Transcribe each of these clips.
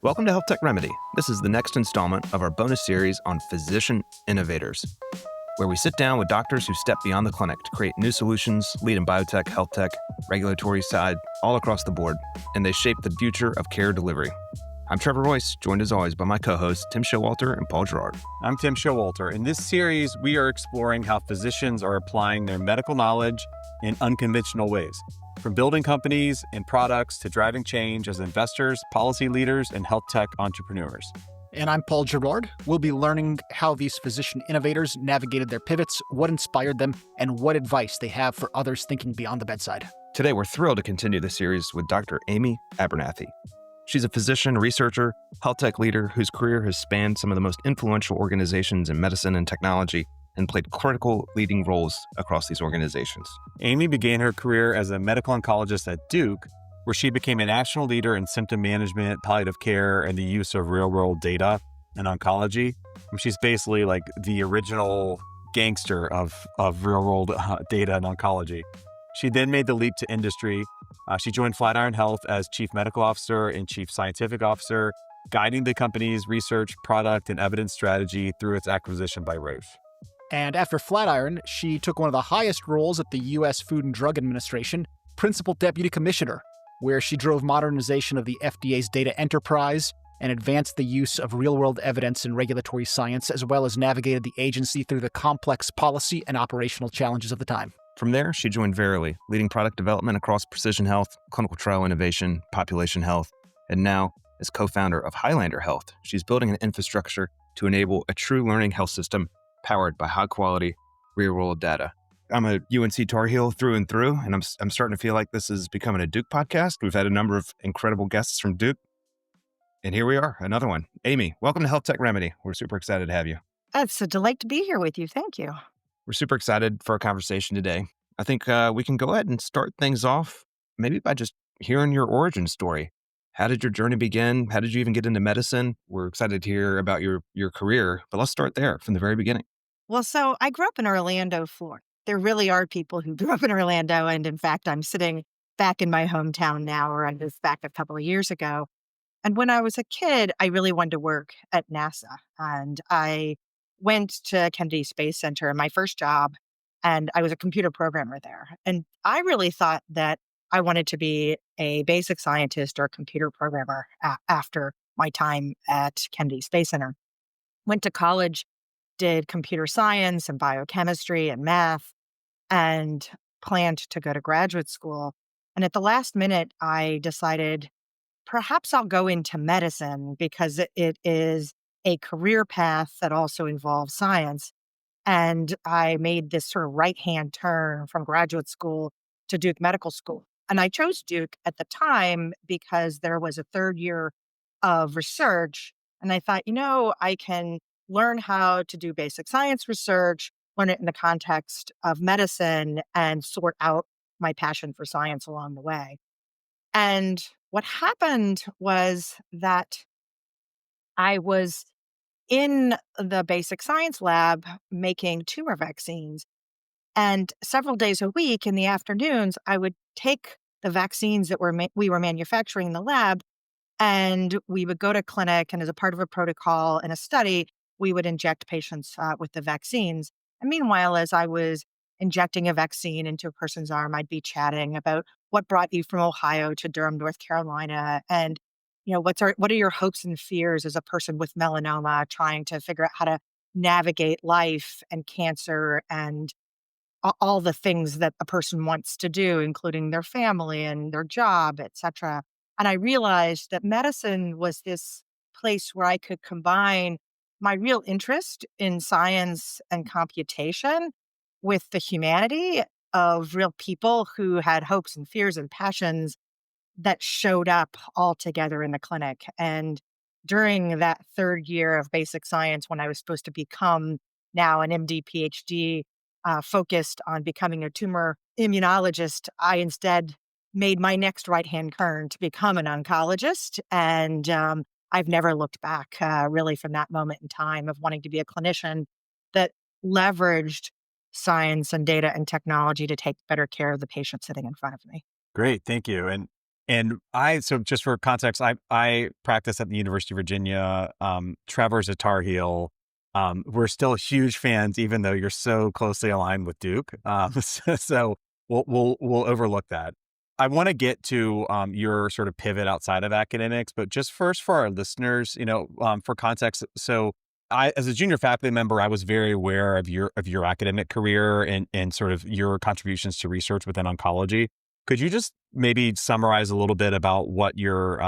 Welcome to HealthTech Remedy. This is the next installment of our bonus series on physician innovators, where we sit down with doctors who step beyond the clinic to create new solutions, lead in biotech, health tech, regulatory side, all across the board, and they shape the future of care delivery. I'm Trevor Royce, joined as always by my co-hosts Tim Showalter and Paul Gerard. I'm Tim Showalter. In this series, we are exploring how physicians are applying their medical knowledge in unconventional ways, from building companies and products to driving change as investors, policy leaders, and health tech entrepreneurs. And I'm Paul Gerard. We'll be learning how these physician innovators navigated their pivots, what inspired them, and what advice they have for others thinking beyond the bedside. Today, we're thrilled to continue the series with Dr. Amy Abernethy. She's a physician, researcher, health tech leader whose career has spanned some of the most influential organizations in medicine and technology and played critical leading roles across these organizations. Amy began her career as a medical oncologist at Duke, where she became a national leader in symptom management, palliative care, and the use of real-world data in oncology. She's basically like the original gangster of real-world data in oncology. She then made the leap to industry. She joined Flatiron Health as chief medical officer and chief scientific officer, guiding the company's research, product, and evidence strategy through its acquisition by Roche. And after Flatiron, she took one of the highest roles at the U.S. Food and Drug Administration, Principal Deputy Commissioner, where she drove modernization of the FDA's data enterprise and advanced the use of real-world evidence in regulatory science, as well as navigated the agency through the complex policy and operational challenges of the time. From there, she joined Verily, leading product development across precision health, clinical trial innovation, population health, and now, as co-founder of Highlander Health, she's building an infrastructure to enable a true learning health system powered by high-quality, real-world data. I'm a UNC Tar Heel through and through, and I'm starting to feel like this is becoming a Duke podcast. We've had a number of incredible guests from Duke, and here we are, another one. Amy, welcome to HealthTech Remedy. We're super excited to have you. It's a delight to be here with you. Thank you. We're super excited for our conversation today. I think we can go ahead and start things off maybe by just hearing your origin story. How did your journey begin? How did you even get into medicine? We're excited to hear about your career, but let's start there from the very beginning. Well, so I grew up in Orlando, Florida. There really are people who grew up in Orlando. And in fact, I'm sitting back in my hometown now, or I was back a couple of years ago. And when I was a kid, I really wanted to work at NASA. And I went to Kennedy Space Center, my first job, and I was a computer programmer there. And I really thought that I wanted to be a basic scientist or a computer programmer after my time at Kennedy Space Center. Went to college, did computer science and biochemistry and math, and planned to go to graduate school. And at the last minute, I decided perhaps I'll go into medicine because it is a career path that also involves science. And I made this sort of right-hand turn from graduate school to Duke Medical School. And I chose Duke at the time because there was a third year of research. And I thought, I can learn how to do basic science research, learn it in the context of medicine, and sort out my passion for science along the way. And what happened was that I was in the basic science lab making tumor vaccines. And several days a week in the afternoons, I would take the vaccines that we were manufacturing in the lab, and we would go to clinic, and as a part of a protocol and a study, we would inject patients with the vaccines. And meanwhile, as I was injecting a vaccine into a person's arm, I'd be chatting about what brought you from Ohio to Durham, North Carolina, and what are your hopes and fears as a person with melanoma trying to figure out how to navigate life and cancer and all the things that a person wants to do, including their family and their job, et cetera. And I realized that medicine was this place where I could combine my real interest in science and computation with the humanity of real people who had hopes and fears and passions that showed up all together in the clinic. And during that third year of basic science, when I was supposed to become now an MD, PhD, focused on becoming a tumor immunologist, I instead made my next right-hand turn to become an oncologist. And I've never looked back, really, from that moment in time of wanting to be a clinician that leveraged science and data and technology to take better care of the patient sitting in front of me. Great. Thank you. And So just for context, I practice at the University of Virginia. Trevor's at Tar Heel. We're still huge fans, even though you're so closely aligned with Duke. So we'll overlook that. I want to get to your sort of pivot outside of academics, but just first for our listeners, for context. So as a junior faculty member, I was very aware of your academic career and sort of your contributions to research within oncology. Could you just maybe summarize a little bit about what your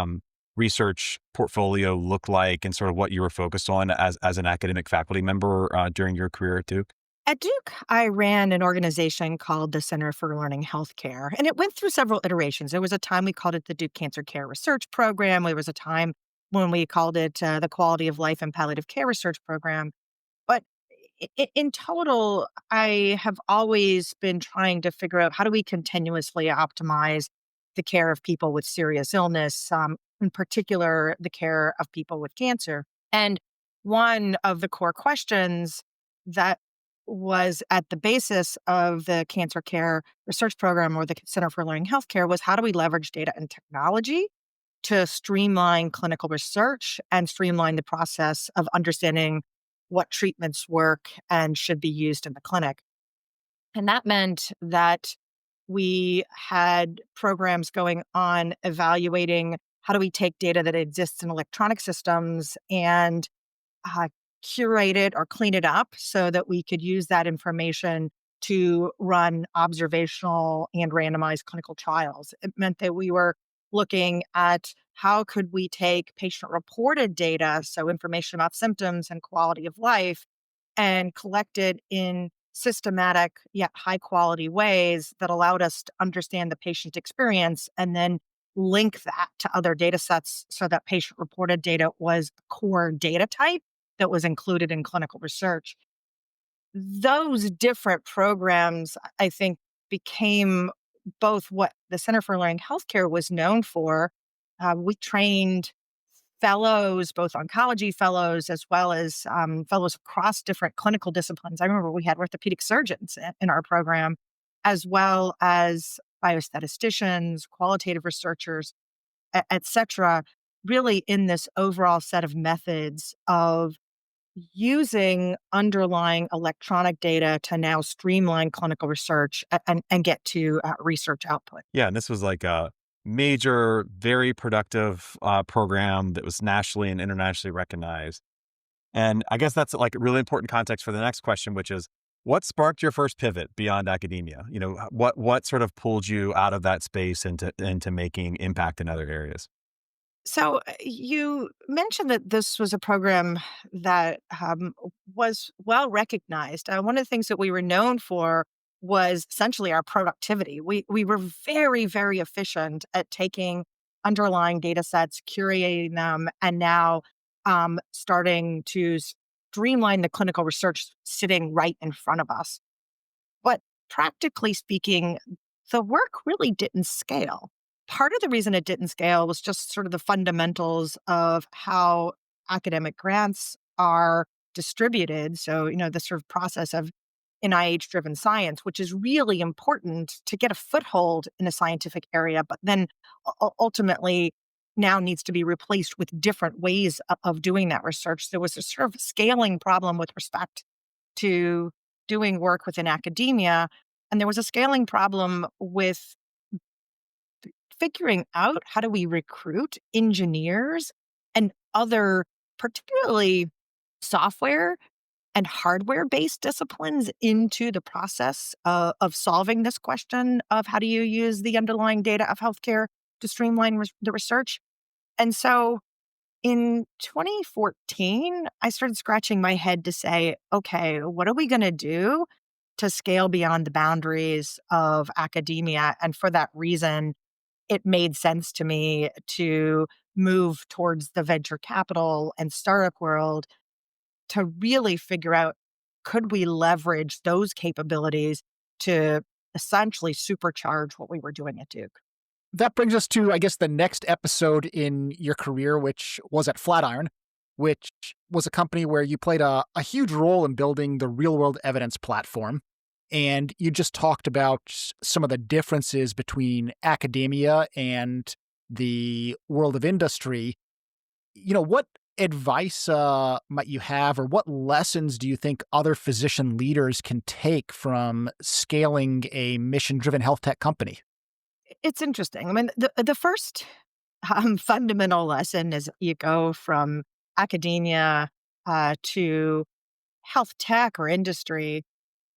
research portfolio looked like and sort of what you were focused on as an academic faculty member during your career at Duke? At Duke, I ran an organization called the Center for Learning Healthcare, and it went through several iterations. There was a time we called it the Duke Cancer Care Research Program. There was a time when we called it the Quality of Life and Palliative Care Research Program. But in total, I have always been trying to figure out how do we continuously optimize the care of people with serious illness, in particular, the care of people with cancer. And one of the core questions that was at the basis of the Cancer Care Research Program or the Center for Learning Healthcare was how do we leverage data and technology to streamline clinical research and streamline the process of understanding what treatments work and should be used in the clinic. And that meant that we had programs going on evaluating how do we take data that exists in electronic systems and curate it or clean it up so that we could use that information to run observational and randomized clinical trials. It meant that we were looking at how could we take patient-reported data, so information about symptoms and quality of life, and collect it in systematic yet high-quality ways that allowed us to understand the patient experience and then link that to other data sets so that patient-reported data was core data type that was included in clinical research. Those different programs, I think, became both what the Center for Learning Healthcare was known for. We trained fellows, both oncology fellows, as well as fellows across different clinical disciplines. I remember we had orthopedic surgeons in our program, as well as biostatisticians, qualitative researchers, et cetera, really in this overall set of methods of using underlying electronic data to now streamline clinical research and get to research output. Yeah, and this was like a major, very productive program that was nationally and internationally recognized. And I guess that's like a really important context for the next question, which is what sparked your first pivot beyond academia? What sort of pulled you out of that space into making impact in other areas? So you mentioned that this was a program that was well recognized. One of the things that we were known for was essentially our productivity. We were very, very efficient at taking underlying data sets, curating them, and now starting to streamline the clinical research sitting right in front of us. But practically speaking, the work really didn't scale. Part of the reason it didn't scale was just sort of the fundamentals of how academic grants are distributed. So, the sort of process of NIH-driven science, which is really important to get a foothold in a scientific area, but then ultimately now needs to be replaced with different ways of doing that research. There was a sort of scaling problem with respect to doing work within academia, and there was a scaling problem with figuring out how do we recruit engineers and other, particularly software and hardware-based disciplines into the process of solving this question of how do you use the underlying data of healthcare to streamline the research. And so in 2014, I started scratching my head to say, okay, what are we going to do to scale beyond the boundaries of academia? And for that reason, it made sense to me to move towards the venture capital and startup world to really figure out, could we leverage those capabilities to essentially supercharge what we were doing at Duke? That brings us to, I guess, the next episode in your career, which was at Flatiron, which was a company where you played a huge role in building the real-world evidence platform. And you just talked about some of the differences between academia and the world of industry, what advice might you have, or what lessons do you think other physician leaders can take from scaling a mission-driven health tech company? It's interesting. I mean, the first fundamental lesson is you go from academia to health tech or industry,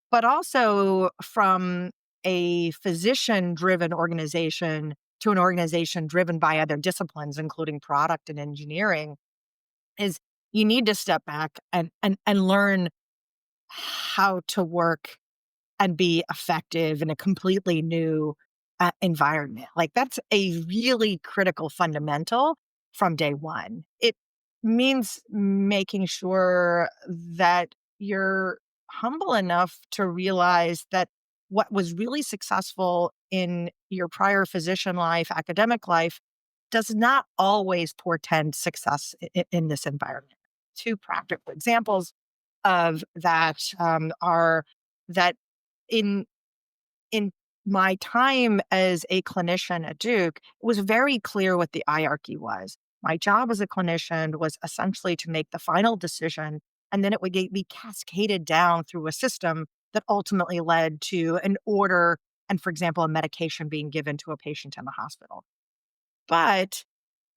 but also from a physician driven organization to an organization driven by other disciplines, including product and engineering, is you need to step back and learn how to work and be effective in a completely new environment. Like that's a really critical fundamental from day one. It means making sure that you're humble enough to realize that what was really successful in your prior physician life, academic life, does not always portend success in this environment. Two practical examples of that are that in in my time as a clinician at Duke, it was very clear what the hierarchy was. My job as a clinician was essentially to make the final decision, and then it would be cascaded down through a system that ultimately led to an order and, for example, a medication being given to a patient in the hospital. But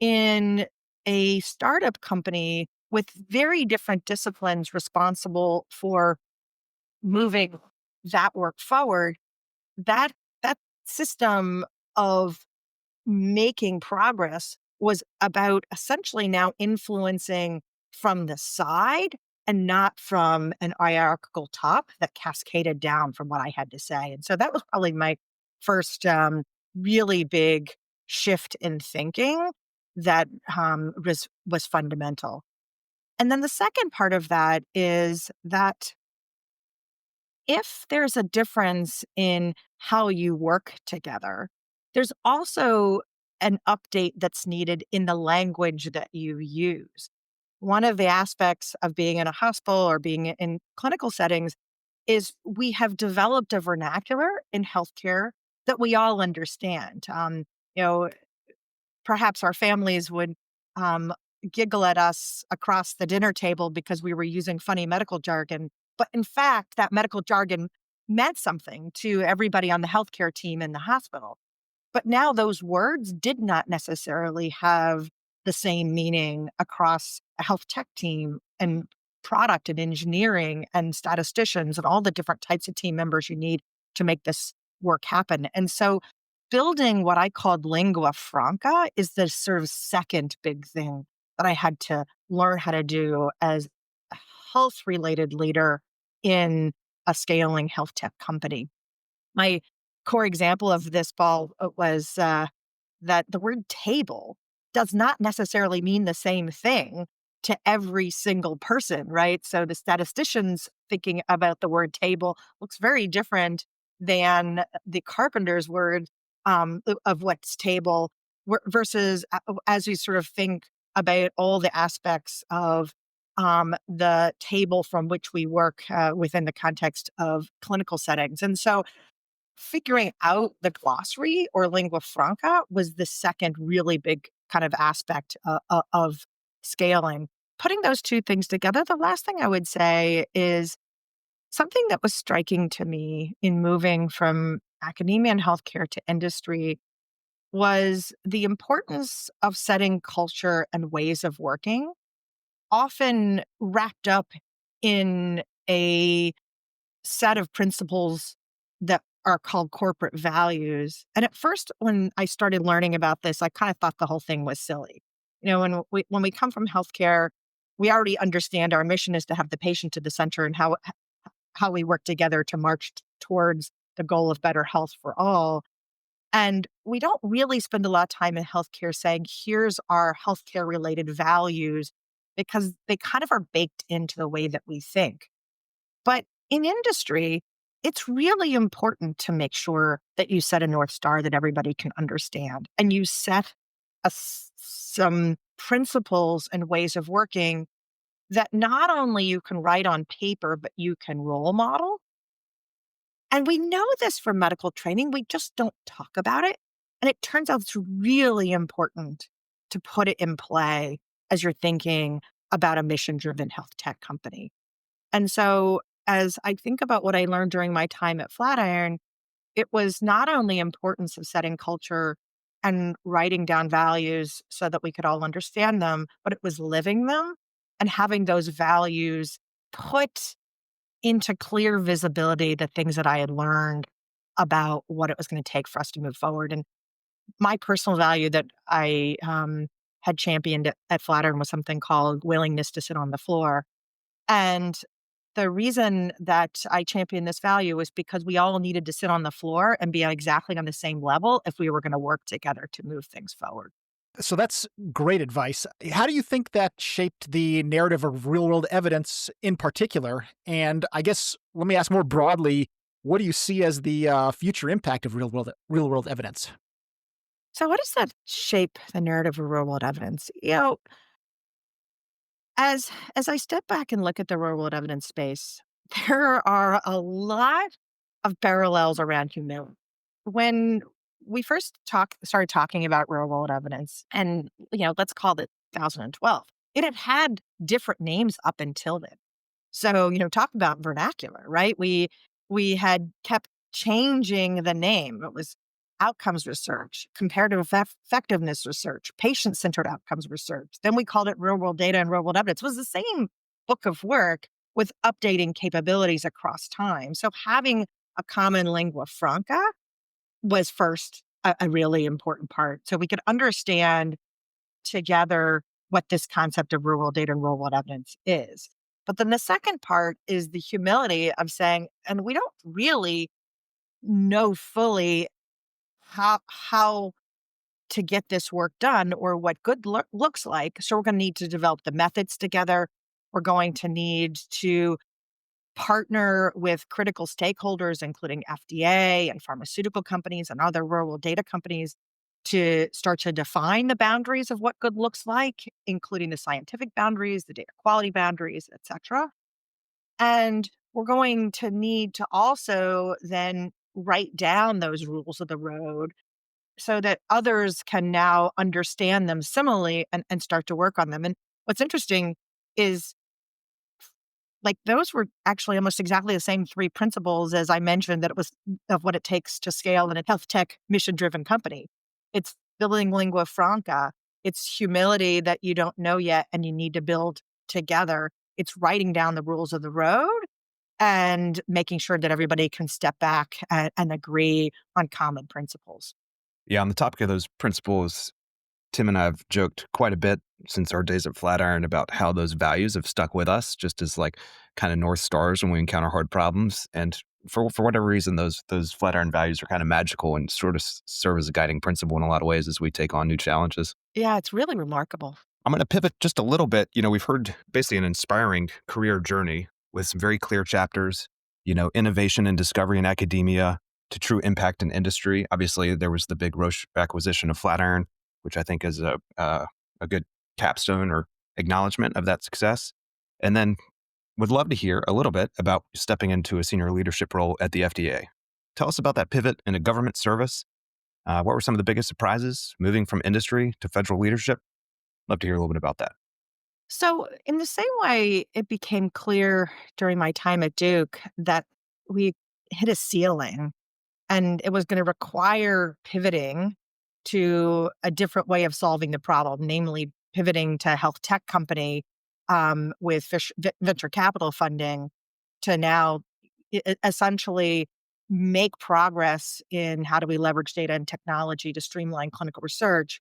in a startup company with very different disciplines responsible for moving that work forward, that that system of making progress was about essentially now influencing from the side and not from an hierarchical top that cascaded down from what I had to say. And so that was probably my first really big shift in thinking that was fundamental. And then the second part of that is that if there's a difference in how you work together, there's also an update that's needed in the language that you use. One of the aspects of being in a hospital or being in clinical settings is we have developed a vernacular in healthcare that we all understand. You know, Perhaps our families would um, giggle at us across the dinner table because we were using funny medical jargon. But in fact, that medical jargon meant something to everybody on the healthcare team in the hospital. But now those words did not necessarily have the same meaning across a health tech team and product and engineering and statisticians and all the different types of team members you need to make this work happen. And so building what I called lingua franca is the sort of second big thing that I had to learn how to do as a health related leader in a scaling health tech company. My core example of this, Paul, was that the word table does not necessarily mean the same thing to every single person, right? So the statisticians thinking about the word table looks very different than the carpenter's word of what's table versus as we sort of think about all the aspects of the table from which we work within the context of clinical settings. And so figuring out the glossary or lingua franca was the second really big kind of aspect of scaling. Putting those two things together, the last thing I would say is something that was striking to me in moving from academia and healthcare to industry was the importance of setting culture and ways of working, often wrapped up in a set of principles that are called corporate values. And at first, when I started learning about this, I kind of thought the whole thing was silly. When we come from healthcare, we already understand our mission is to have the patient at the center and how we work together to march towards the goal of better health for all. And we don't really spend a lot of time in healthcare saying, here's our healthcare related values, because they kind of are baked into the way that we think. But in industry, it's really important to make sure that you set a North Star that everybody can understand. And you set some principles and ways of working that not only you can write on paper, but you can role model. And we know this from medical training, we just don't talk about it. And it turns out it's really important to put it in play as you're thinking about a mission-driven health tech company. And so as I think about what I learned during my time at Flatiron, it was not only importance of setting culture and writing down values so that we could all understand them, but it was living them and having those values put into clear visibility the things that I had learned about what it was going to take for us to move forward. And my personal value that I had championed at Flatiron was something called willingness to sit on the floor. And the reason that I championed this value was because we all needed to sit on the floor and be exactly on the same level if we were going to work together to move things forward. So that's great advice. How do you think that shaped the narrative of real world evidence in particular? And I guess let me ask more broadly, what do you see as the future impact of real world evidence? So, what does that shape the narrative of real world evidence? As I step back and look at the real world evidence space, there are a lot of parallels around humility. When we first started talking about real world evidence, and let's call it 2012, it had had different names up until then. So, talk about vernacular, right? We had kept changing the name. It was outcomes research, comparative effectiveness research, patient-centered outcomes research. Then we called it real-world data and real-world evidence. It was the same book of work with updating capabilities across time. So having a common lingua franca was first a really important part. So we could understand together what this concept of real-world data and real-world evidence is. But then the second part is the humility of saying, and we don't really know fully how to get this work done or what good looks like. So we're going to need to develop the methods together. We're going to need to partner with critical stakeholders, including FDA and pharmaceutical companies and other rural data companies, to start to define the boundaries of what good looks like, including the scientific boundaries, the data quality boundaries, et cetera. And we're going to need to also then write down those rules of the road so that others can now understand them similarly and start to work on them. And what's interesting is those were actually almost exactly the same three principles as I mentioned that it was of what it takes to scale in a health tech mission driven company. It's building lingua franca. It's humility that you don't know yet and you need to build together. It's writing down the rules of the road and making sure that everybody can step back and agree on common principles. Yeah, on the topic of those principles, Tim and I have joked quite a bit since our days at Flatiron about how those values have stuck with us just as kind of North Stars when we encounter hard problems. And for whatever reason, those Flatiron values are kind of magical and sort of serve as a guiding principle in a lot of ways as we take on new challenges. Yeah, it's really remarkable. I'm going to pivot just a little bit. We've heard basically an inspiring career journey with some very clear chapters, innovation and discovery in academia to true impact in industry. Obviously, there was the big Roche acquisition of Flatiron, which I think is a good capstone or acknowledgement of that success. And then would love to hear a little bit about stepping into a senior leadership role at the FDA. Tell us about that pivot into government service. What were some of the biggest surprises moving from industry to federal leadership? Love to hear a little bit about that. So, in the same way, it became clear during my time at Duke that we hit a ceiling and it was going to require pivoting to a different way of solving the problem, namely pivoting to a health tech company with venture capital funding to now essentially make progress in how do we leverage data and technology to streamline clinical research.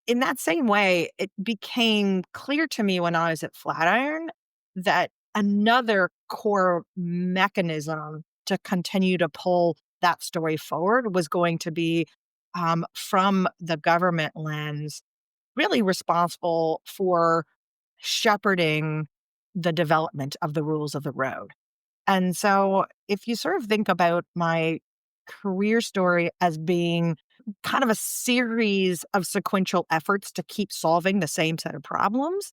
In that same way, it became clear to me when I was at Flatiron that another core mechanism to continue to pull that story forward was going to be from the government lens, really responsible for shepherding the development of the rules of the road. And so if you sort of think about my career story as being kind of a series of sequential efforts to keep solving the same set of problems,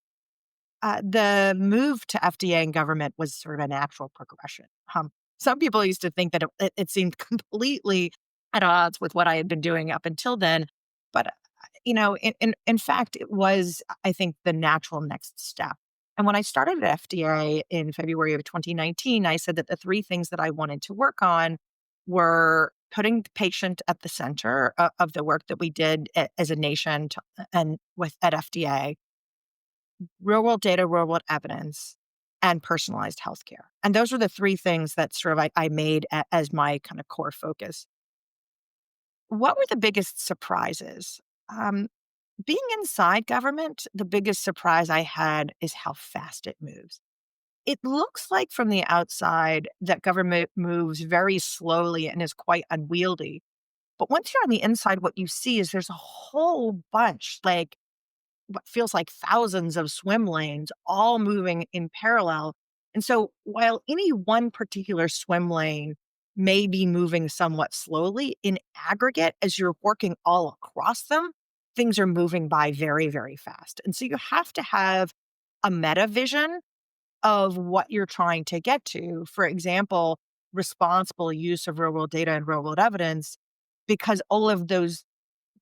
the move to FDA and government was sort of a natural progression. Some people used to think that it seemed completely at odds with what I had been doing up until then. But, in fact, it was, I think, the natural next step. And when I started at FDA in February of 2019, I said that the three things that I wanted to work on were putting the patient at the center of the work that we did as a nation and with at FDA, real world data, real world evidence, and personalized healthcare. And those were the three things that sort of I made as my kind of core focus. What were the biggest surprises? Um, Being inside government, the biggest surprise I had is how fast it moves. It looks like from the outside that government moves very slowly and is quite unwieldy. But once you're on the inside, what you see is there's a whole bunch, like what feels like thousands of swim lanes all moving in parallel. And so while any one particular swim lane may be moving somewhat slowly, in aggregate, as you're working all across them, things are moving by very, very fast. And so you have to have a meta vision of what you're trying to get to. For example, responsible use of real world data and real world evidence, because all of those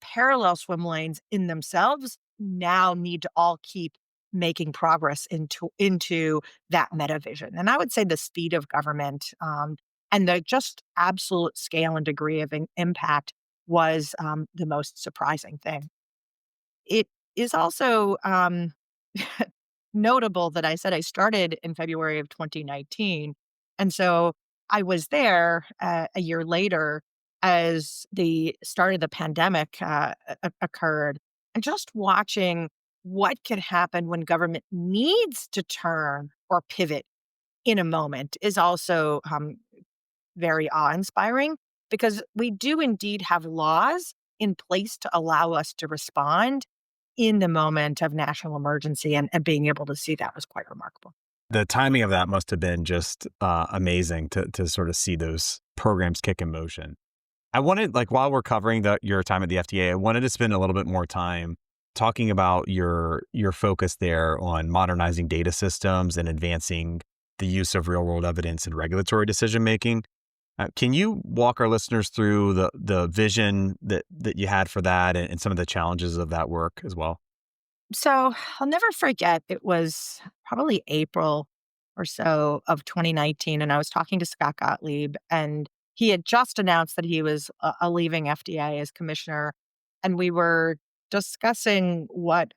parallel swim lanes in themselves now need to all keep making progress into that meta vision. And I would say the speed of government and the just absolute scale and degree of impact was the most surprising thing. It is also notable that I said I started in February of 2019. And so I was there a year later as the start of the pandemic occurred, and just watching what can happen when government needs to turn or pivot in a moment is also very awe-inspiring, because we do indeed have laws in place to allow us to respond in the moment of national emergency, and being able to see that was quite remarkable. The timing of that must have been just amazing to sort of see those programs kick in motion. I wanted, like, while we're covering your time at the FDA, I wanted to spend a little bit more time talking about your focus there on modernizing data systems and advancing the use of real world evidence in regulatory decision making. Can you walk our listeners through the vision that you had for that, and some of the challenges of that work as well? So I'll never forget, it was probably April or so of 2019, and I was talking to Scott Gottlieb, and he had just announced that he was leaving FDA as commissioner. And we were discussing what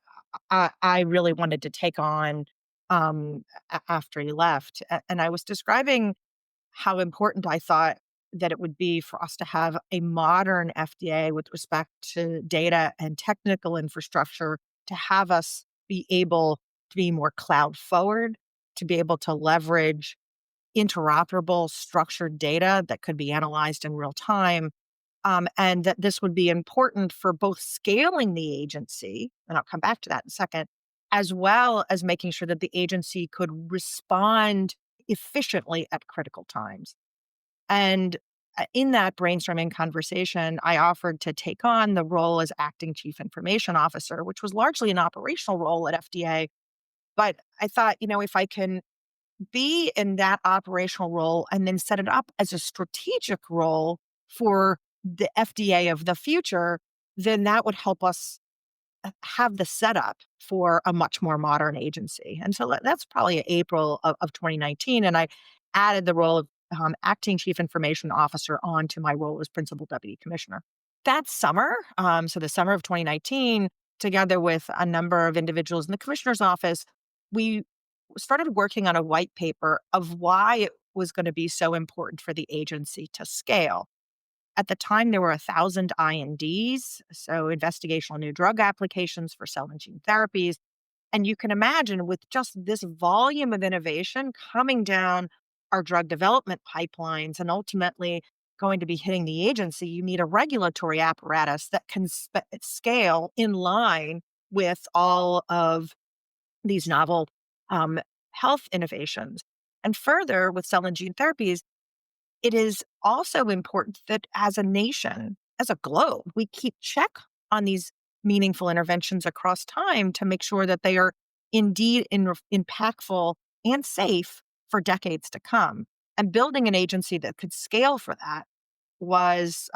I really wanted to take on after he left. And I was describing how important I thought that it would be for us to have a modern FDA with respect to data and technical infrastructure, to have us be able to be more cloud forward, to be able to leverage interoperable structured data that could be analyzed in real time. And that this would be important for both scaling the agency, and I'll come back to that in a second, as well as making sure that the agency could respond efficiently at critical times. And in that brainstorming conversation, I offered to take on the role as acting chief information officer, which was largely an operational role at FDA. But I thought, if I can be in that operational role and then set it up as a strategic role for the FDA of the future, then that would help us have the setup for a much more modern agency. And so that's probably April of 2019. And I added the role of acting chief information officer onto my role as principal deputy commissioner. That summer, so the summer of 2019, together with a number of individuals in the commissioner's office, we started working on a white paper of why it was going to be so important for the agency to scale. At the time, there were 1,000 INDs, so investigational new drug applications for cell and gene therapies. And you can imagine, with just this volume of innovation coming down our drug development pipelines and ultimately going to be hitting the agency, you need a regulatory apparatus that can scale in line with all of these novel um, health innovations. And further, with cell and gene therapies, it is also important that as a nation, as a globe, we keep check on these meaningful interventions across time to make sure that they are indeed impactful and safe for decades to come. And building an agency that could scale for that was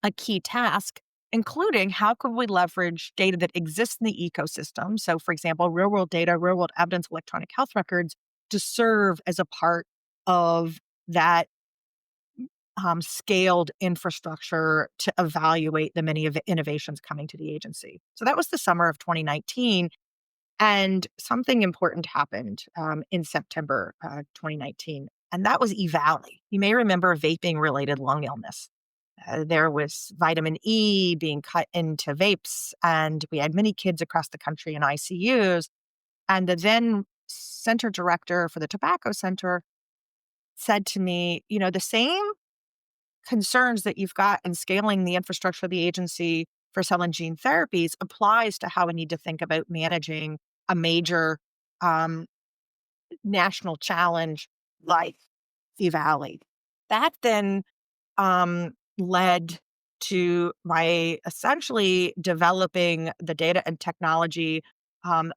a key task, including how could we leverage data that exists in the ecosystem? So, for example, real world data, real world evidence, electronic health records to serve as a part of that scaled infrastructure to evaluate the many of the innovations coming to the agency. So that was the summer of 2019. And something important happened in September 2019, and that was EVALI. You may remember vaping related lung illness. There was vitamin E being cut into vapes, and we had many kids across the country in ICUs. And the then center director for the Tobacco Center said to me, the same concerns that you've got in scaling the infrastructure of the agency for cell and gene therapies applies to how we need to think about managing a major um, national challenge like the Valley. That then led to my essentially developing the data and technology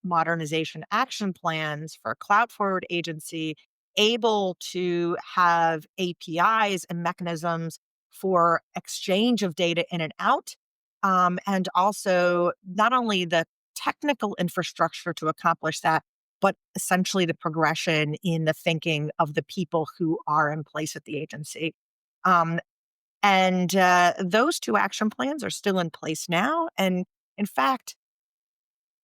modernization action plans for a cloud forward agency, able to have APIs and mechanisms for exchange of data in and out, and also not only the technical infrastructure to accomplish that, but essentially the progression in the thinking of the people who are in place at the agency. Um, and those two action plans are still in place now. And in fact,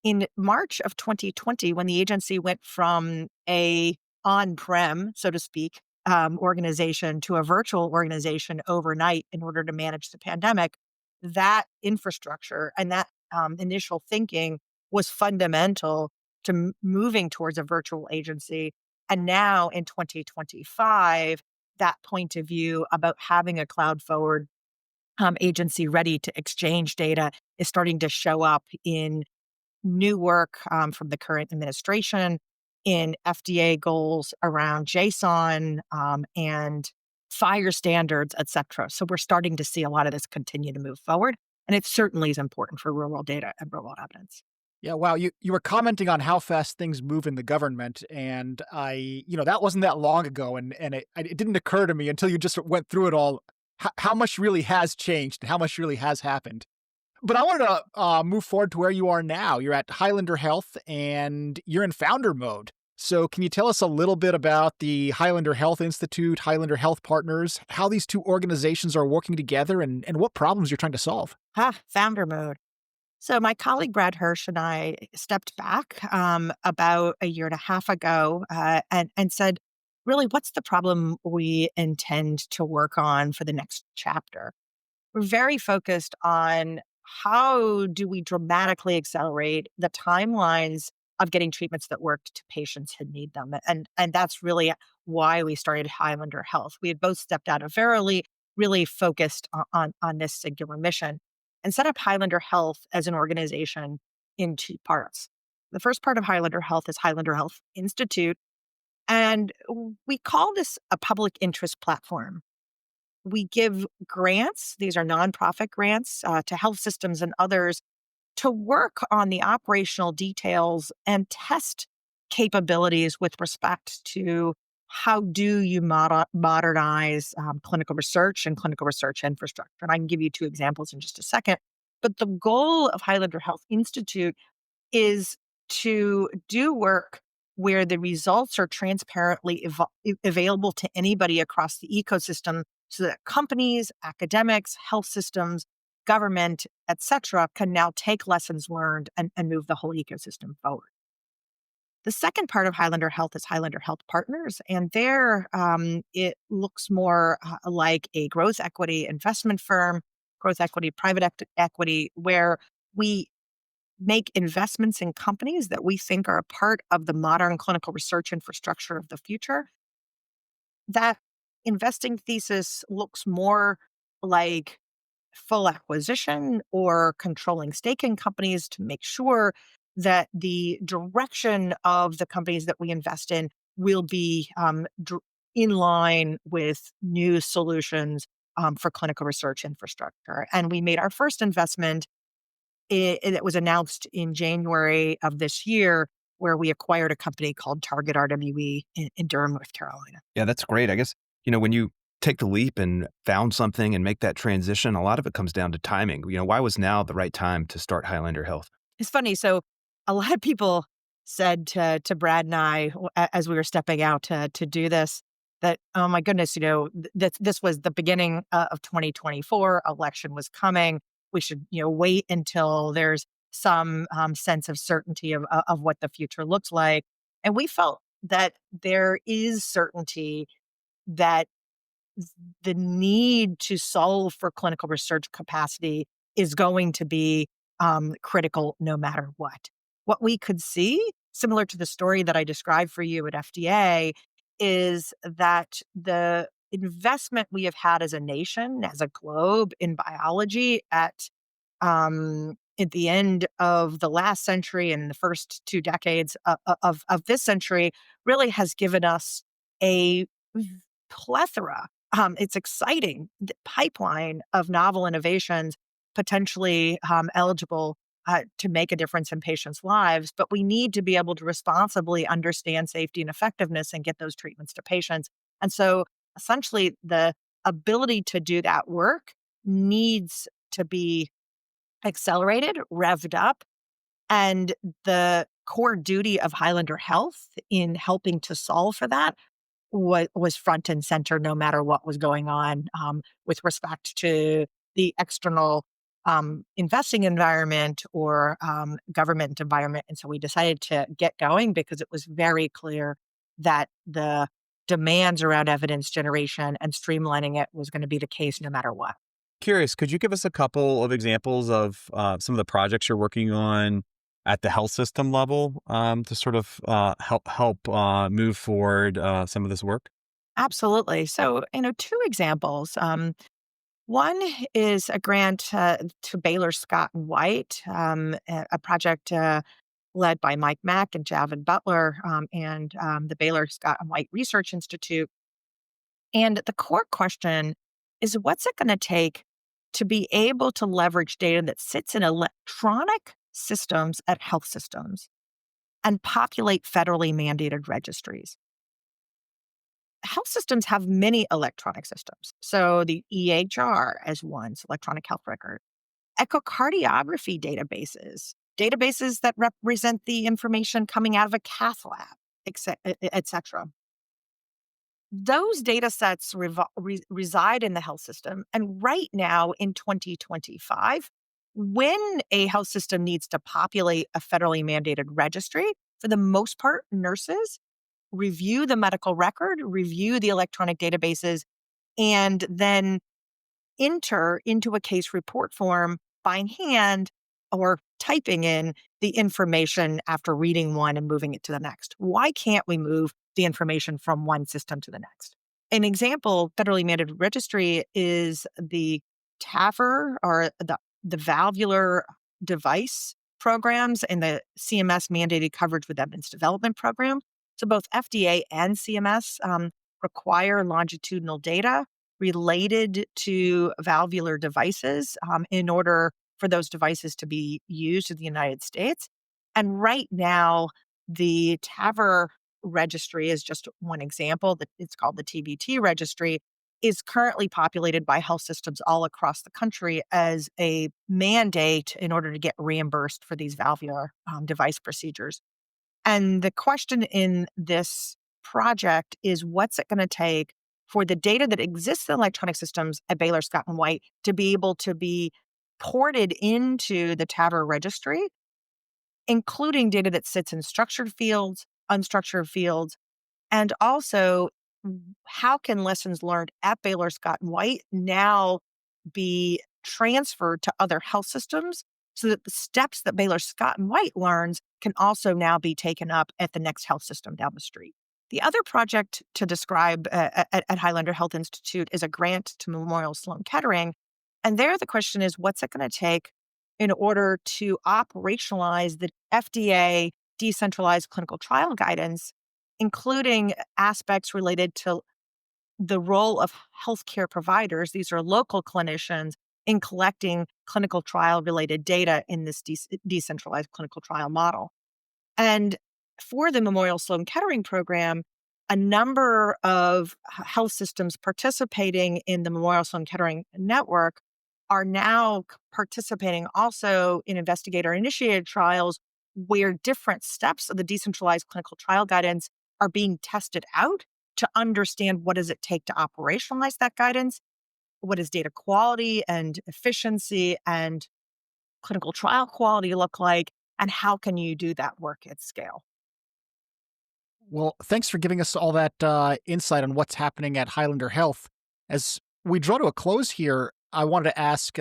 in March of 2020, when the agency went from a on-prem, so to speak, organization to a virtual organization overnight in order to manage the pandemic, that infrastructure and that initial thinking was fundamental to moving towards a virtual agency. And now in 2025, that point of view about having a cloud forward agency ready to exchange data is starting to show up in new work from the current administration, in FDA goals around JSON and fire standards, et cetera. So we're starting to see a lot of this continue to move forward. And it certainly is important for real world data and real world evidence. Yeah, wow. You were commenting on how fast things move in the government, and that wasn't that long ago, and it didn't occur to me until you just went through it all, how much really has changed and how much really has happened. But I wanted to move forward to where you are now. You're at Highlander Health, and you're in founder mode. So can you tell us a little bit about the Highlander Health Institute, Highlander Health Partners, how these two organizations are working together, and what problems you're trying to solve? Founder mode. So my colleague Brad Hirsch and I stepped back about a year and a half ago and said, really, what's the problem we intend to work on for the next chapter? We're very focused on how do we dramatically accelerate the timelines of getting treatments that work to patients who need them. And that's really why we started Highlander Health. We had both stepped out of Verily, really focused on this singular mission, and set up Highlander Health as an organization in two parts. The first part of Highlander Health is Highlander Health Institute, and we call this a public interest platform. We give grants, these are nonprofit grants, to health systems and others to work on the operational details and test capabilities with respect to how do you modernize clinical research and clinical research infrastructure. And I can give you two examples in just a second. But the goal of Highlander Health Institute is to do work where the results are transparently available to anybody across the ecosystem so that companies, academics, health systems, government, et cetera, can now take lessons learned and move the whole ecosystem forward. The second part of Highlander Health is Highlander Health Partners, and there it looks more like a growth equity investment firm, growth equity, private equity, where we make investments in companies that we think are a part of the modern clinical research infrastructure of the future. That investing thesis looks more like full acquisition or controlling stake in companies to make sure that the direction of the companies that we invest in will be in line with new solutions for clinical research infrastructure. And we made our first investment that was announced in January of this year, where we acquired a company called Target RWE in Durham, North Carolina. Yeah, that's great. I guess, when you take the leap and found something and make that transition, a lot of it comes down to timing. Why was now the right time to start Highlander Health? It's funny. So a lot of people said to Brad and I as we were stepping out to do this, that, oh my goodness, this was the beginning of 2024. Election was coming. We should, wait until there's some sense of certainty of what the future looks like. And we felt that there is certainty that the need to solve for clinical research capacity is going to be critical no matter what. What we could see, similar to the story that I described for you at FDA, is that the investment we have had as a nation, as a globe in biology at the end of the last century and the first 2 decades of this century really has given us a plethora. It's exciting, the pipeline of novel innovations potentially eligible to make a difference in patients' lives. But we need to be able to responsibly understand safety and effectiveness and get those treatments to patients. And so essentially, the ability to do that work needs to be accelerated, revved up. And the core duty of Highlander Health in helping to solve for that was front and center no matter what was going on with respect to the external investing environment or government environment. And so we decided to get going because it was very clear that the demands around evidence generation and streamlining it was going to be the case no matter what. Curious, could you give us a couple of examples of some of the projects you're working on at the health system level to sort of help move forward some of this work? Absolutely. So, two examples. One is a grant to Baylor Scott and White, a project led by Mike Mack and Javin Butler and the Baylor Scott and White Research Institute. And the core question is, what's it going to take to be able to leverage data that sits in electronic systems at health systems and populate federally mandated registries? Health systems have many electronic systems. So the EHR as one, so electronic health record, echocardiography databases that represent the information coming out of a cath lab, et cetera. Those data sets reside in the health system. And right now in 2025, when a health system needs to populate a federally mandated registry, for the most part, nurses review the medical record, review the electronic databases, and then enter into a case report form by hand or typing in the information after reading one and moving it to the next. Why can't we move the information from one system to the next? An example, federally mandated registry, is the TAVR, or the valvular device programs and the CMS mandated coverage with evidence development program. So both FDA and CMS require longitudinal data related to valvular devices in order for those devices to be used in the United States. And right now, the TAVR registry is just one example. It's called the TVT registry, is currently populated by health systems all across the country as a mandate in order to get reimbursed for these valvular device procedures. And the question in this project is, what's it going to take for the data that exists in electronic systems at Baylor Scott and White to be able to be ported into the TAVR registry, including data that sits in structured fields, unstructured fields, and also how can lessons learned at Baylor Scott and White now be transferred to other health systems so that the steps that Baylor Scott and White learns can also now be taken up at the next health system down the street. The other project to describe at Highlander Health Institute is a grant to Memorial Sloan Kettering. And there the question is, what's it going to take in order to operationalize the FDA decentralized clinical trial guidance, including aspects related to the role of healthcare providers, these are local clinicians, in collecting clinical trial related data in this decentralized clinical trial model. And for the Memorial Sloan Kettering program, a number of health systems participating in the Memorial Sloan Kettering network are now participating also in investigator-initiated trials where different steps of the decentralized clinical trial guidance are being tested out to understand what does it take to operationalize that guidance, what does data quality and efficiency and clinical trial quality look like, and how can you do that work at scale? Well, thanks for giving us all that insight on what's happening at Highlander Health. As we draw to a close here, I wanted to ask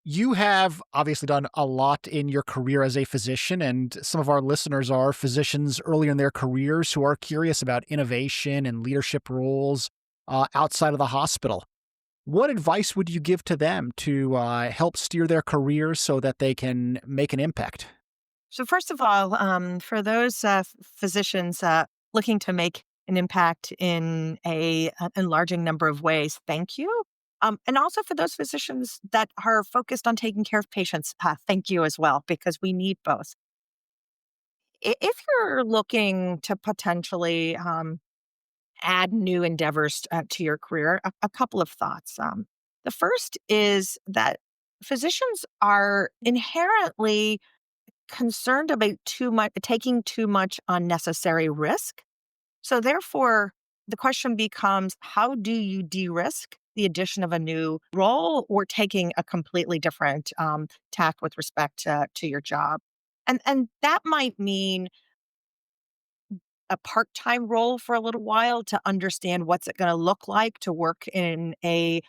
you have obviously done a lot in your career as a physician, and some of our listeners are physicians earlier in their careers who are curious about innovation and leadership roles outside of the hospital. What advice would you give to them to help steer their careers so that they can make an impact? So, first of all, for those physicians looking to make an impact in an enlarging number of ways, thank you. And also for those physicians that are focused on taking care of patients, thank you as well, because we need both. If you're looking to potentially add new endeavors to your career, a couple of thoughts. The first is that physicians are inherently concerned about taking too much unnecessary risk. So therefore, the question becomes, how do you de-risk the addition of a new role or taking a completely different tack with respect to your job? And that might mean a part-time role for a little while to understand what's it going to look like to work in a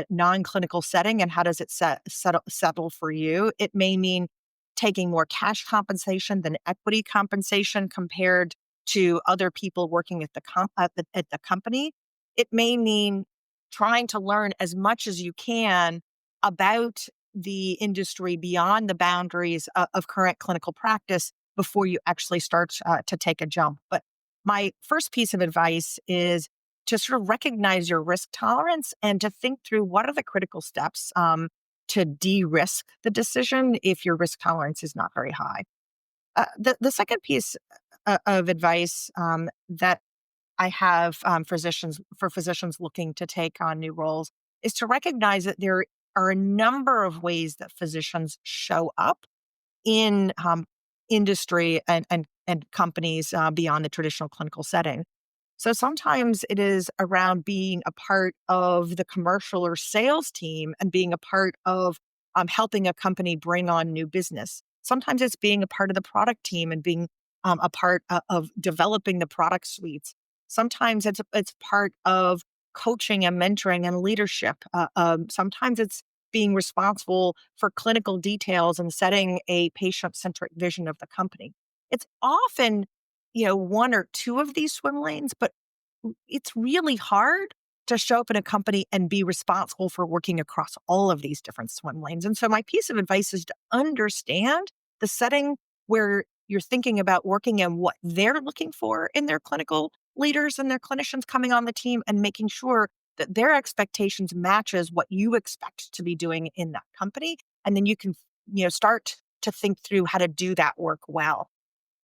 non-clinical setting and how does it settle for you. It may mean taking more cash compensation than equity compensation compared to other people working at the company. It may mean trying to learn as much as you can about the industry beyond the boundaries of current clinical practice before you actually start to take a jump. But my first piece of advice is to sort of recognize your risk tolerance and to think through what are the critical steps to de-risk the decision if your risk tolerance is not very high. The second piece of advice that I have for physicians looking to take on new roles is to recognize that there are a number of ways that physicians show up in industry and companies beyond the traditional clinical setting. So sometimes it is around being a part of the commercial or sales team and being a part of helping a company bring on new business. Sometimes it's being a part of the product team and being a part of developing the product suites. Sometimes it's part of coaching and mentoring and leadership. Sometimes it's being responsible for clinical details and setting a patient-centric vision of the company. It's often, one or two of these swim lanes, but it's really hard to show up in a company and be responsible for working across all of these different swim lanes. And so my piece of advice is to understand the setting where you're thinking about working and what they're looking for in their clinical leaders and their clinicians coming on the team and making sure that their expectations matches what you expect to be doing in that company. And then you can, start to think through how to do that work well.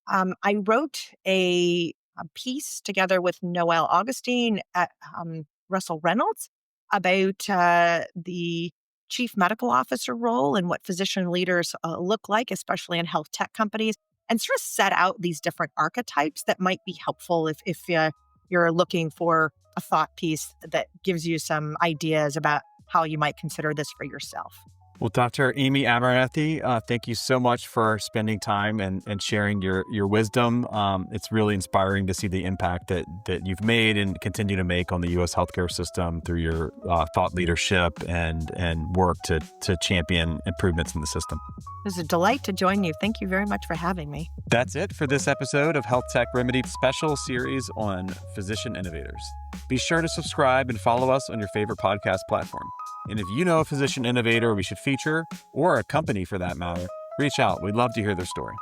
I wrote a piece together with Noelle Augustine at Russell Reynolds about the chief medical officer role and what physician leaders look like, especially in health tech companies, and sort of set out these different archetypes that might be helpful if you're looking for a thought piece that gives you some ideas about how you might consider this for yourself. Well, Dr. Amy Abernethy, thank you so much for spending time and sharing your wisdom. It's really inspiring to see the impact that you've made and continue to make on the U.S. healthcare system through your thought leadership and work to champion improvements in the system. It was a delight to join you. Thank you very much for having me. That's it for this episode of HealthTech Remedy special series on physician innovators. Be sure to subscribe and follow us on your favorite podcast platform. And if you know a physician innovator we should feature, or a company for that matter, reach out. We'd love to hear their story.